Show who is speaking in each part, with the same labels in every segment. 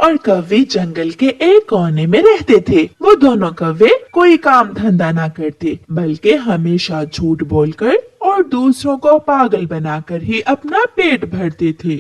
Speaker 1: और कौवे जंगल के एक कोने में रहते थे। वो दोनों कौवे कोई काम धंधा ना करते, बल्कि हमेशा झूठ बोलकर और दूसरों को पागल बनाकर ही अपना पेट भरते थे।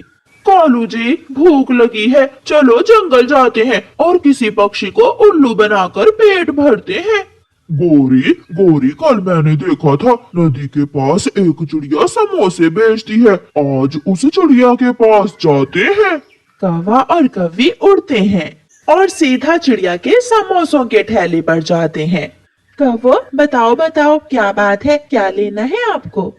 Speaker 1: कालू जी, भूख लगी है, चलो जंगल जाते हैं और किसी पक्षी को उल्लू बनाकर पेट भरते हैं।
Speaker 2: गोरी गोरी, कल मैंने देखा था नदी के पास एक चिड़िया समोसे बेचती है। आज उस चिड़िया के पास जाते हैं।
Speaker 1: कौवा और कौवी उड़ते हैं और सीधा चिड़िया के समोसों के ठेले पर जाते हैं। कौवा, बताओ बताओ, क्या बात है, क्या लेना है आपको?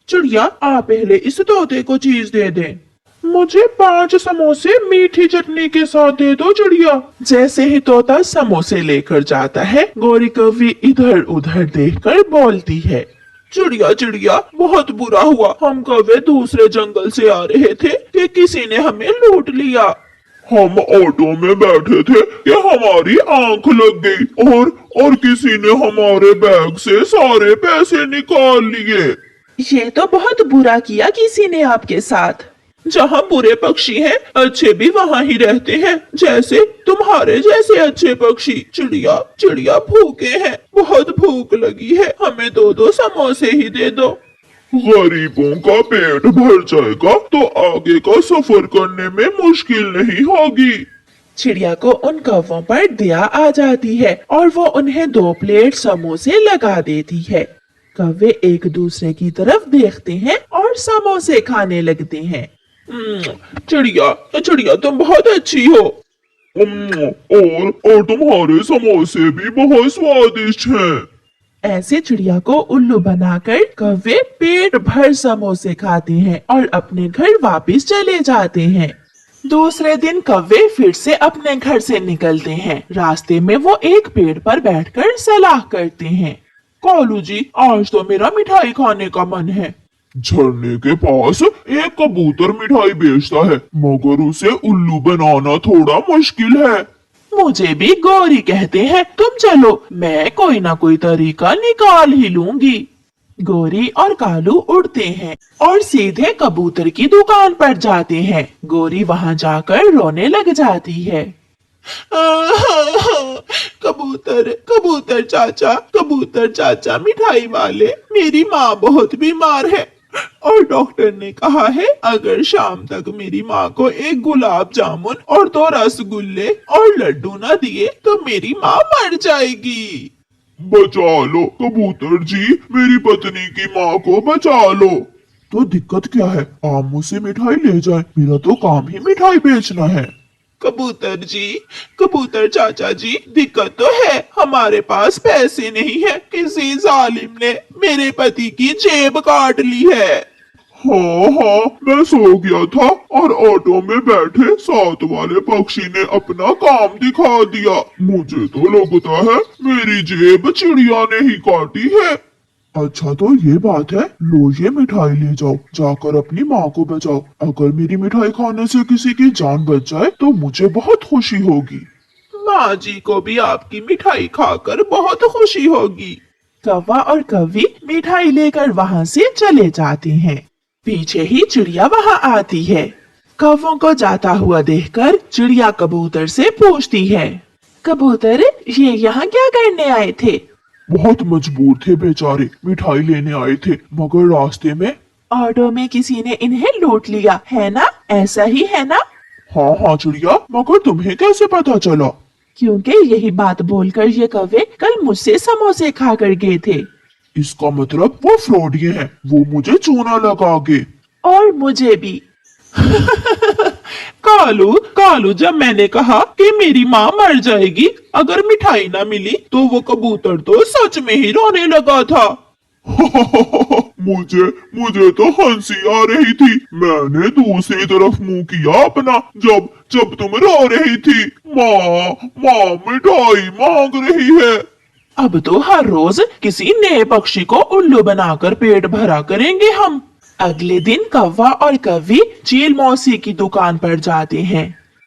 Speaker 2: चिड़िया, आप पहले इस तोते को चीज दे दें। मुझे 5 समोसे मीठी चटनी के साथ दे दो चिड़िया।
Speaker 1: जैसे ही तोता समोसे लेकर जाता है, गोरी कौवी इधर उधर देखकर बोलती है,
Speaker 2: चिड़िया चिड़िया, बहुत बुरा हुआ। हम कौवे दूसरे जंगल से आ रहे थे कि किसी ने हमें लूट लिया। हम ऑटो में बैठे थे कि हमारी आंख लग गई और किसी ने हमारे बैग से सारे पैसे निकाल लिए।
Speaker 1: ये तो बहुत बुरा किया किसी ने आपके साथ।
Speaker 2: जहाँ बुरे पक्षी हैं, अच्छे भी वहाँ ही रहते हैं, जैसे तुम्हारे जैसे अच्छे पक्षी। चिड़िया चिड़िया, भूखे हैं, बहुत भूख लगी है, हमें 2-2 समोसे ही दे दो। गरीबों का पेट भर जाएगा तो आगे का सफर करने में मुश्किल नहीं होगी।
Speaker 1: चिड़िया को उन कौवों पर दया आ जाती है और वो उन्हें 2 प्लेट समोसे लगा देती है। कौवे एक दूसरे की तरफ देखते हैं और समोसे खाने लगते हैं।
Speaker 2: चिड़िया चिड़िया, तुम बहुत अच्छी हो। और तुम्हारे समोसे भी बहुत स्वादिष्ट हैं।
Speaker 1: ऐसे चिड़िया को उल्लू बनाकर कौवे पेट भर समोसे खाते हैं और अपने घर वापस चले जाते हैं। दूसरे दिन कौवे फिर से अपने घर से निकलते हैं। रास्ते में वो एक पेड़ पर बैठकर सलाह करते हैं।
Speaker 2: कालू जी, आज तो मेरा मिठाई खाने का मन है। झरने के पास एक कबूतर मिठाई बेचता है, मगर उसे उल्लू बनाना थोड़ा मुश्किल है।
Speaker 1: मुझे भी गौरी कहते हैं, तुम चलो, मैं कोई ना कोई तरीका निकाल ही लूंगी। गौरी और कालू उड़ते हैं और सीधे कबूतर की दुकान पर जाते हैं। गौरी वहां जाकर रोने लग जाती है।
Speaker 2: कबूतर कबूतर चाचा, मिठाई वाले, मेरी माँ बहुत बीमार है और डॉक्टर ने कहा है अगर शाम तक मेरी माँ को एक गुलाब जामुन और 2 रसगुल्ले और लड्डू न दिए तो मेरी माँ मर जाएगी। बचा लो कबूतर जी, मेरी पत्नी की माँ को बचा लो। तो दिक्कत क्या है, आप मुझसे मिठाई ले जाएं, मेरा तो काम ही मिठाई बेचना है। कबूतर चाचा जी, दिक्कत तो है, हमारे पास पैसे नहीं है, किसी जालिम ने मेरे पति की जेब काट ली है। हाँ, मैं सो गया था और ऑटो में बैठे साथ वाले पक्षी ने अपना काम दिखा दिया। मुझे तो लगता है मेरी जेब चिड़िया ने ही काटी है। अच्छा तो ये बात है, लो ये मिठाई ले जाओ, जाकर अपनी माँ को बचाओ। अगर मेरी मिठाई खाने से किसी की जान बच जाए तो मुझे बहुत खुशी होगी। माँ जी को भी आपकी मिठाई खाकर बहुत खुशी होगी।
Speaker 1: कौवा और कौवी मिठाई लेकर वहाँ से चले जाते हैं। पीछे ही चिड़िया वहाँ आती है। कौवों को जाता हुआ देखकर चिड़िया कबूतर से पूछती है, कबूतर, ये यहाँ क्या करने आए थे?
Speaker 2: बहुत मजबूर थे बेचारे, मिठाई लेने आए थे, मगर रास्ते में
Speaker 1: ऑटो में किसी ने इन्हें लूट लिया, है ना? ऐसा ही है ना?
Speaker 2: हाँ चिड़िया, मगर तुम्हें कैसे पता चला?
Speaker 1: क्योंकि यही बात बोलकर ये कौवे कल मुझसे समोसे खा कर गए थे।
Speaker 2: इसका मतलब वो फ्रॉडिये हैं, वो मुझे चूना लगा गए।
Speaker 1: और मुझे भी।
Speaker 2: कालू, जब मैंने कहा कि मेरी माँ मर जाएगी अगर मिठाई ना मिली, तो वो कबूतर तो सच में ही रोने लगा था। मुझे तो हंसी आ रही थी। मैंने दूसरी तरफ मुंह किया अपना जब तुम रो रही थी। माँ मिठाई मांग रही है।
Speaker 1: अब तो हर रोज किसी नए पक्षी को उल्लू बनाकर पेट भरा करेंगे हम। अगले दिन कौवा और कौवी चील मौसी की दुकान पर जाते हैं।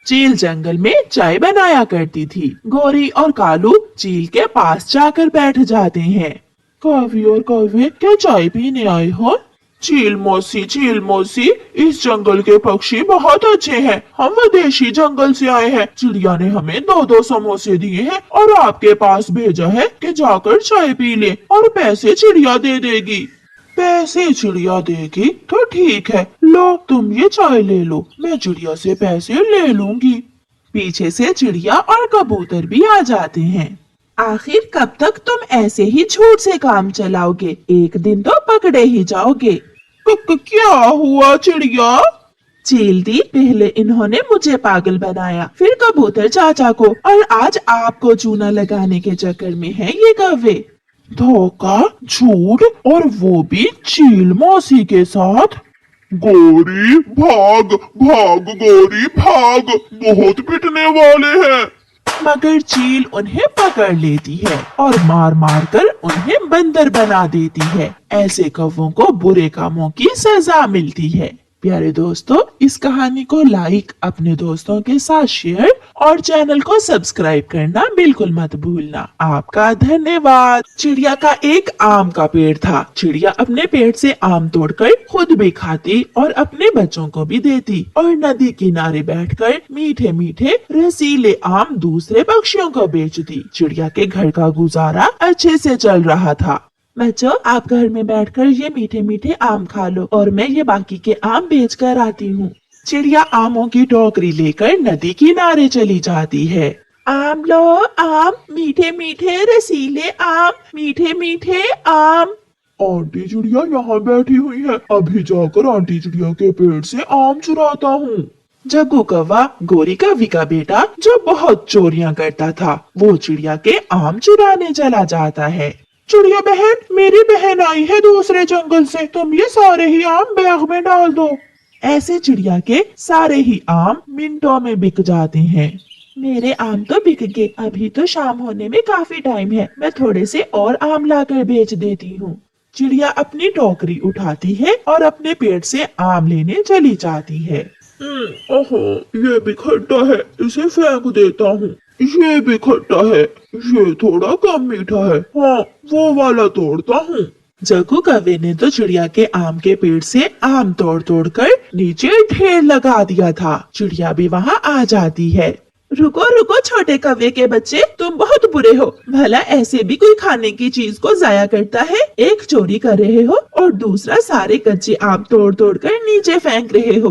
Speaker 1: चील जंगल में चाय बनाया करती थी। गौरी और कालू चील के पास जाकर बैठ जाते हैं। कौवी और कौवे, क्या चाय पीने आए हो? चील मौसी, इस जंगल के पक्षी बहुत अच्छे हैं। हम विदेशी जंगल से आए हैं। चिड़िया ने हमें 2-2 समोसे दिए हैं और आपके पास भेजा है कि जाकर चाय पी ले और पैसे चिड़िया दे देगी। पैसे चिड़िया देगी तो ठीक है, लो तुम ये चाय ले लो, मैं चिड़िया से पैसे ले लूंगी। पीछे से चिड़िया और कबूतर भी आ जाते हैं। आखिर कब तक तुम ऐसे ही झूठ से काम चलाओगे? एक दिन तो पकड़े ही जाओगे।
Speaker 2: क्या हुआ चिड़िया?
Speaker 1: चील दी, पहले इन्होंने मुझे पागल बनाया, फिर कबूतर चाचा को, और आज आपको चूना लगाने के चक्कर में है ये कौवे।
Speaker 2: धोखा, झूठ, और वो भी चील मौसी के साथ। गोरी भाग भाग, गोरी भाग, बहुत पिटने वाले हैं।
Speaker 1: मगर चील उन्हें पकड़ लेती है और मार मार कर उन्हें बंदर बना देती है। ऐसे कौवों को बुरे कामों की सजा मिलती है। प्यारे दोस्तों, इस कहानी को लाइक, अपने दोस्तों के साथ शेयर और चैनल को सब्सक्राइब करना बिल्कुल मत भूलना। आपका धन्यवाद। चिड़िया का एक आम का पेड़ था। चिड़िया अपने पेड़ से आम तोड़कर खुद भी खाती और अपने बच्चों को भी देती, और नदी किनारे बैठकर मीठे मीठे रसीले आम दूसरे पक्षियों को बेचती। चिड़िया के घर का गुजारा अच्छे से चल रहा था। बच्चों, आप घर में बैठकर ये मीठे मीठे आम खा लो और मैं ये बाकी के आम बेच कर आती हूँ। चिड़िया आमों की टोकरी लेकर नदी किनारे चली जाती है। आम लो आम, मीठे मीठे रसीले आम, मीठे मीठे आम।
Speaker 2: आंटी चिड़िया यहाँ बैठी हुई है, अभी जाकर आंटी चिड़िया के पेड़ से आम चुराता हूँ।
Speaker 1: जग्गू कौवा, गोरी कौवी का बेटा, जो बहुत चोरियां करता था, वो चिड़िया के आम चुराने चला जाता है।
Speaker 2: चिड़िया बहन, मेरी बहन आई है दूसरे जंगल से, तुम ये सारे ही आम बैग में डाल दो।
Speaker 1: ऐसे चिड़िया के सारे ही आम मिनटों में बिक जाते हैं। मेरे आम तो बिक गए, अभी तो शाम होने में काफी टाइम है, मैं थोड़े से और आम लाकर बेच देती हूँ। चिड़िया अपनी टोकरी उठाती है और अपने पेड़ से आम लेने चली जाती है।
Speaker 2: ओहो, ये भी खट्टा है, इसे फेंक देता हूँ। ये भी खट्टा है, ये थोड़ा कम मीठा है, हाँ वो वाला तोड़ता हूँ।
Speaker 1: जग्गू कौवे ने तो चिड़िया के आम के पेड़ से आम तोड़ तोड़ कर नीचे ढेर लगा दिया था। चिड़िया भी वहाँ आ जाती है। रुको रुको छोटे कौवे के बच्चे, तुम बहुत बुरे हो। भला ऐसे भी कोई खाने की चीज को जाया करता है? एक चोरी कर रहे हो और दूसरा सारे कच्चे आम तोड़ तोड़ कर नीचे फेंक रहे हो।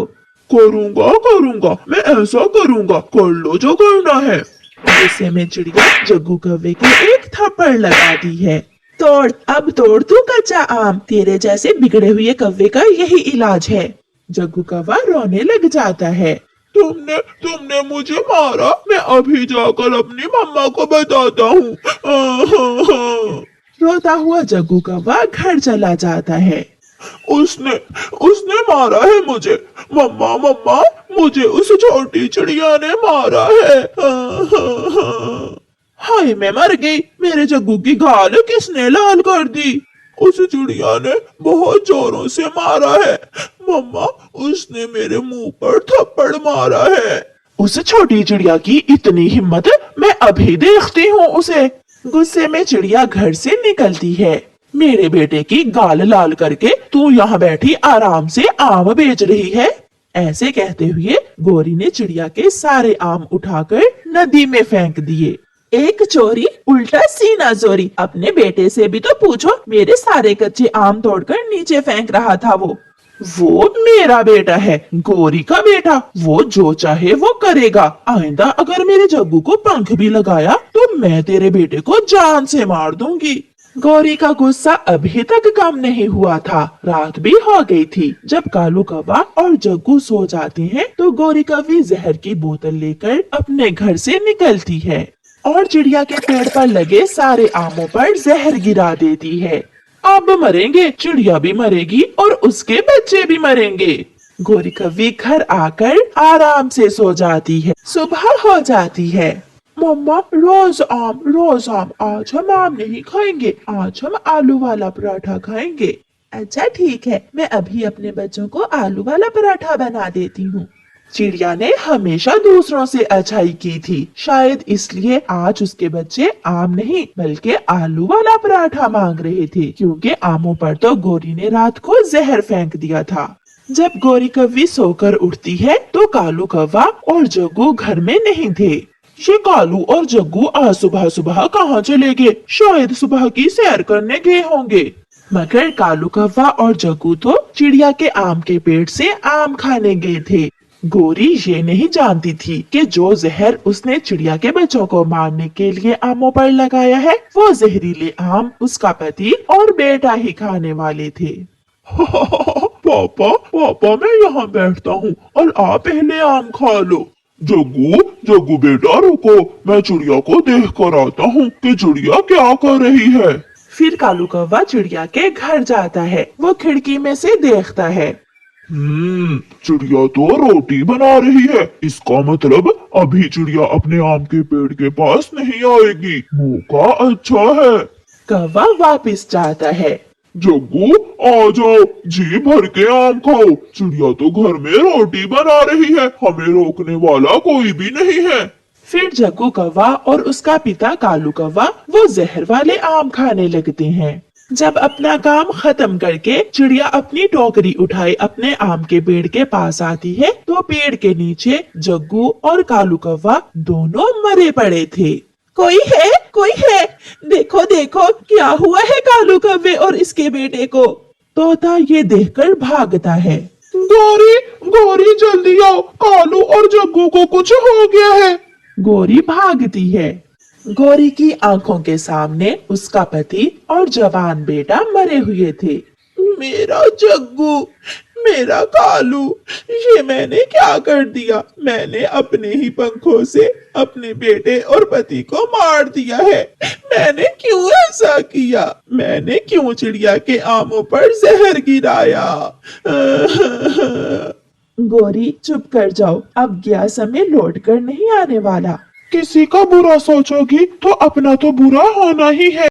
Speaker 2: करूँगा, मैं ऐसा करूँगा, कर लो जो करना है।
Speaker 1: गुस्से में चिड़िया जग्गू कौवे को एक थप्पड़ लगाती है। तोड़, अब तोड़ तू कच्चा आम, तेरे जैसे बिगड़े हुए कौवे का यही इलाज है। जग्गू कौवा रोने लग जाता है।
Speaker 2: तुमने मुझे मारा, मैं अभी जाकर अपनी मम्मा को बताता हूँ।
Speaker 1: रोता हुआ जग्गू कौवा घर चला जाता है।
Speaker 2: उसने मारा है मुझे, मम्मा, मुझे उस छोटी चिड़िया ने मारा है।
Speaker 1: हाय, मैं मर गई, मेरे जग्गू की गाल किसने लाल कर दी?
Speaker 2: उस चिड़िया ने बहुत जोरों से मारा है, मम्मा, उसने मेरे मुंह पर थप्पड़ मारा है।
Speaker 1: उस छोटी चिड़िया की इतनी हिम्मत, मैं अभी देखती हूँ उसे। गुस्से में चिड़िया घर से निकलती है। मेरे बेटे की गाल लाल करके तू यहाँ बैठी आराम से आम बेच रही है? ऐसे कहते हुए गोरी ने चिड़िया के सारे आम उठाकर नदी में फेंक दिए। एक चोरी उल्टा सीना जोरी, अपने बेटे से भी तो पूछो, मेरे सारे कच्चे आम तोड़कर नीचे फेंक रहा था वो मेरा बेटा है, गोरी का बेटा, वो जो चाहे वो करेगा। आइंदा अगर मेरे जग्गू को पंख भी लगाया तो मैं तेरे बेटे को जान से मार दूंगी। गौरी का गुस्सा अभी तक कम नहीं हुआ था। रात भी हो गई थी। जब कालू कौवा और जग्गू सो जाते हैं तो गौरी कौवी जहर की बोतल लेकर अपने घर से निकलती है और चिड़िया के पेड़ पर लगे सारे आमों पर जहर गिरा देती है। अब मरेंगे, चिड़िया भी मरेगी और उसके बच्चे भी मरेंगे। गौरी कौवी घर आकर आराम से सो जाती है। सुबह हो जाती है। मम्मा, रोज आम, आज हम आम नहीं खाएंगे, आज हम आलू वाला पराठा खाएंगे। अच्छा ठीक है, मैं अभी अपने बच्चों को आलू वाला पराठा बना देती हूँ। चिड़िया ने हमेशा दूसरों से अच्छाई की थी, शायद इसलिए आज उसके बच्चे आम नहीं बल्कि आलू वाला पराठा मांग रहे थे, क्योंकि आमों पर तो गोरी ने रात को जहर फेंक दिया था। जब गोरी कव्वी सोकर उठती है तो कालू कौवा और जग्गू घर में नहीं थे। ये कालू और जग्गू आज सुबह सुबह कहाँ चले गए? शायद सुबह की सैर करने गए होंगे। मगर कालू कौवा और जग्गू तो चिड़िया के आम के पेड़ से आम खाने गए थे। गोरी ये नहीं जानती थी कि जो जहर उसने चिड़िया के बच्चों को मारने के लिए आमों पर लगाया है वो जहरीले आम उसका पति और बेटा ही खाने वाले थे।
Speaker 2: पापा पापा मैं यहाँ बैठता हूँ और आप पहले आम खा लो। जग्गू जग्गू बेटा रुको, मैं चिड़िया को देख कर आता हूँ कि चिड़िया क्या कर रही है।
Speaker 1: फिर कालू कौवा चिड़िया के घर जाता है। वो खिड़की में से देखता है।
Speaker 2: चिड़िया तो रोटी बना रही है, इसका मतलब अभी चिड़िया अपने आम के पेड़ के पास नहीं आएगी। मौका अच्छा है।
Speaker 1: कौवा वापस जाता है।
Speaker 2: जग्गू आ जाओ, जी भर के आम खाओ। चिड़िया तो घर में रोटी बना रही है, हमें रोकने वाला कोई भी नहीं है।
Speaker 1: फिर जग्गू कौवा और उसका पिता कालू कौवा वो जहर वाले आम खाने लगते हैं। जब अपना काम खत्म करके चिड़िया अपनी टोकरी उठाए अपने आम के पेड़ के पास आती है तो पेड़ के नीचे जग्गू और कालू कौवा दोनों मरे पड़े थे। कोई है, देखो देखो क्या हुआ है कालू कौवे और इसके बेटे को। तोता ये देखकर भागता है।
Speaker 2: गोरी गोरी जल्दी आओ, कालू और जग्गू को कुछ हो गया है।
Speaker 1: गोरी भागती है। गोरी की आंखों के सामने उसका पति और जवान बेटा मरे हुए थे।
Speaker 2: मेरा जग्गू, मेरा कालू, ये मैंने क्या कर दिया? मैंने अपने ही पंखों से अपने बेटे और पति को मार दिया है। मैंने क्यों ऐसा किया? मैंने क्यों चिड़िया के आमों पर जहर गिराया?
Speaker 1: गोरी चुप कर जाओ, अब गया समय लौट कर नहीं आने वाला।
Speaker 2: किसी का बुरा सोचोगी तो अपना तो बुरा होना ही है।